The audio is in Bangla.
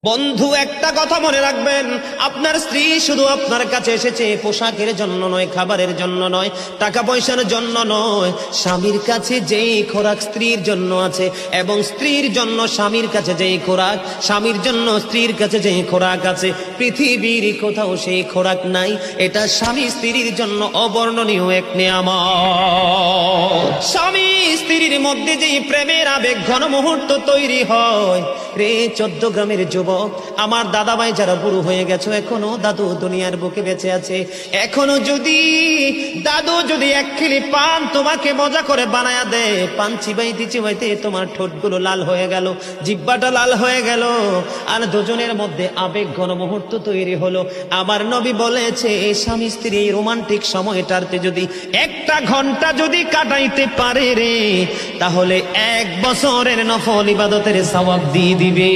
বন্ধু, একটা কথা মনে রাখবেন, আপনার স্ত্রী শুধু আপনার কাছে এসেছে পোশাকের জন্য নয়, খাবারের জন্য নয়, টাকা পয়সার জন্য নয়। স্বামীর কাছে যেই খোরাক স্ত্রীর জন্য আছে, এবং স্ত্রীর জন্য স্বামীর কাছে যেই খোরাক, স্বামীর জন্য স্ত্রীর কাছে যেই খোরাক আছে, পৃথিবীর কোথাও সেই খোরাক নাই। এটা স্বামী স্ত্রীর জন্য অবর্ণনীয় এক নিয়ামত। স্বামী স্ত্রীর মধ্যে যেই প্রেমের আবেগ ঘন মুহূর্ত তৈরি হয় রে 14 গ্রামের যুবক, আমার দাদা ভাই যারা বুড়ো হয়ে গেছো, এখনো দাদু দুনিয়ার বুকে বেঁচে আছে, এখনো যদি দাদু যদি এক খিলি পান তোমাকে মজা করে বানায়া দেয়, পান চিবাইতে চিবাইতে তোমার ঠোঁটগুলো লাল হয়ে গেল, জিহ্বাটা লাল হয়ে গেল, আর দুজনের মধ্যে আবেগ ঘন মুহূর্ত তৈরি হলো। আমার নবী বলেছে, স্বামী স্ত্রী এই রোমান্টিক সময়টাতে যদি 1 ঘন্টা যদি কাটাইতে পারে রে, তাহলে 1 বছরের নফল ইবাদতের সওয়াব দিয়ে দিবে।